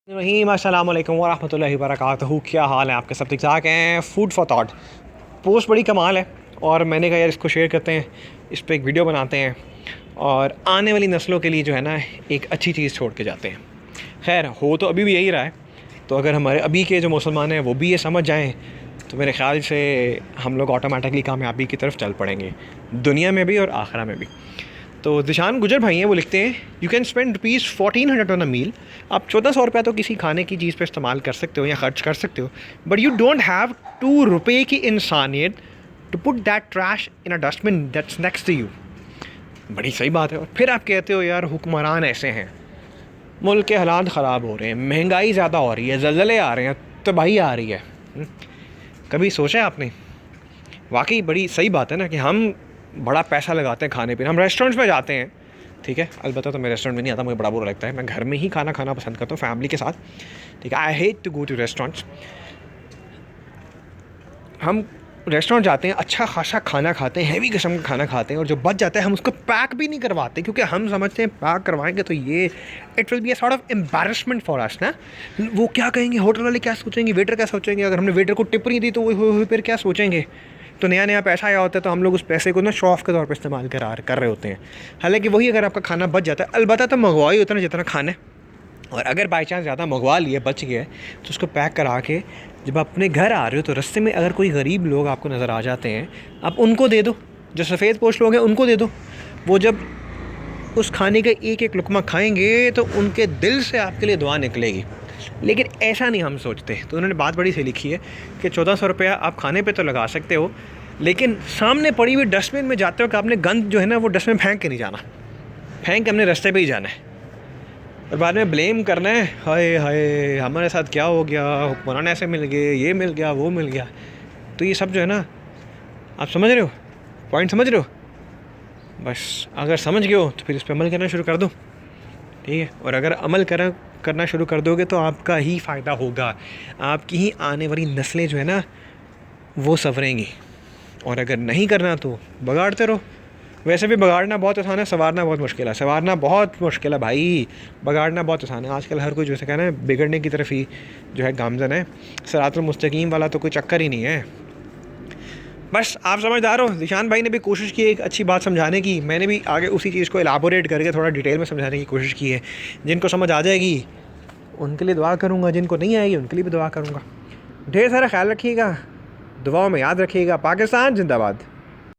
रहीम अस्सलाम वालेकुम वरहमतुल्लाहि वबरकातुहू। क्या हाल है आपके? सब ठीक ठाक हैं? फूड फॉर थॉट पोस्ट बड़ी कमाल है और मैंने कहा यार इसको शेयर करते हैं, इस पर एक वीडियो बनाते हैं और आने वाली नस्लों के लिए जो है ना एक अच्छी चीज़ छोड़ के जाते हैं। खैर हो तो अभी भी यही रहा है, तो अगर हमारे अभी के जो मुसलमान हैं वो भी ये समझ जाएँ तो मेरे ख़्याल से हम लोग ऑटोमेटिकली कामयाबी की तरफ चल पड़ेंगे, दुनिया में भी और आखिरा में भी। तो दिशान गुजर भाई हैं, वो लिखते हैं you can spend ₹1400 on a meal. आप 1400 तो किसी खाने की चीज़ पे इस्तेमाल कर सकते हो या ख़र्च कर सकते हो, बट यू डोंट हैव ₹2 की इंसानियत to put that trash in a dustbin that's next to you. बड़ी सही बात है। और फिर आप कहते हो यार हुक्मरान ऐसे हैं, मुल्क के हालात ख़राब हो रहे हैं, महंगाई ज़्यादा हो रही है, ज़लज़ले आ रहे हैं, तबाही आ रही है। कभी सोचा है आपने? वाकई बड़ी सही बात है ना कि हम बड़ा पैसा लगाते हैं खाने पीने, हम रेस्टोरेंट्स में जाते हैं, ठीक है। अलबत्ता तो मैं रेस्टोरेंट में नहीं आता, मुझे बड़ा बुरा लगता है, मैं घर में ही खाना खाना पसंद करता हूँ फैमिली के साथ, ठीक है। I hate to go to restaurants. हम रेस्टोरेंट जाते हैं, अच्छा खासा खाना खाते हैं, हैवी किस्म का खाना खाते हैं, और जो बच जाता है हम उसको पैक भी नहीं करवाते, क्योंकि हम समझते हैं पैक करवाएंगे तो ये it will be a sort of embarrassment for us ना। वो क्या कहेंगे, होटल वाले क्या सोचेंगे, वेटर क्या सोचेंगे, अगर हमने वेटर को टिप नहीं दी तो वो फिर क्या सोचेंगे। तो नया नया पैसा आया होता है तो हम लोग उस पैसे को ना शो ऑफ के तौर पे इस्तेमाल कर रहे होते हैं। हालांकि वही अगर आपका खाना बच जाता है, अलबत्ता तो मंगवा ही उतना जितना खाना है, और अगर बाई चांस ज़्यादा मंगवा लिए बच गए तो उसको पैक करा के जब आप अपने घर आ रहे हो तो रास्ते में अगर कोई गरीब लोग आपको नज़र आ जाते हैं, आप उनको दे दो। जो सफ़ेद पोश लोग हैं उनको दे दो। वो जब उस खाने का एक एक लुकमा खाएंगे तो उनके दिल से आपके लिए दुआ निकलेगी। लेकिन ऐसा नहीं हम सोचते। तो उन्होंने बात बड़ी सही लिखी है कि 1400 आप खाने पे तो लगा सकते हो, लेकिन सामने पड़ी हुई डस्टबिन में जाते हो कि आपने गंद जो है ना वो डस्टबिन फेंक के नहीं जाना, फेंक के अपने रास्ते पे ही जाना है, और बाद में ब्लेम करना है, हाय हाय हमारे साथ क्या हो गया, हुक्मरान ऐसे मिल गए, ये मिल गया, वो मिल गया। तो ये सब जो है ना, आप समझ रहे हो, पॉइंट समझ रहे हो? बस अगर समझ गए हो तो फिर इस पर अमल करना शुरू कर दो, ठीक है। और अगर अमल करना शुरू कर दोगे तो आपका ही फ़ायदा होगा, आपकी ही आने वाली नस्लें जो है ना वो संवरेंगी। और अगर नहीं करना तो बगाड़ते रहो। वैसे भी बगाड़ना बहुत आसान है, संवारना बहुत मुश्किल है। संवारना बहुत मुश्किल है भाई, बगाड़ना बहुत आसान है। आजकल हर कोई जैसे कहना है बिगड़ने की तरफ ही जो है गामजन है, सिरातुल मुस्तकीम वाला तो कोई चक्कर ही नहीं है। बस आप समझदार हो। निशान भाई ने भी कोशिश की एक अच्छी बात समझाने की, मैंने भी आगे उसी चीज़ को एलाबोरेट करके थोड़ा डिटेल में समझाने की कोशिश की है। जिनको समझ आ जाएगी उनके लिए दुआ करूँगा, जिनको नहीं आएगी उनके लिए भी दुआ करूँगा। ढेर सारा ख्याल रखिएगा, दुआओं में याद रखिएगा। पाकिस्तान जिंदाबाद।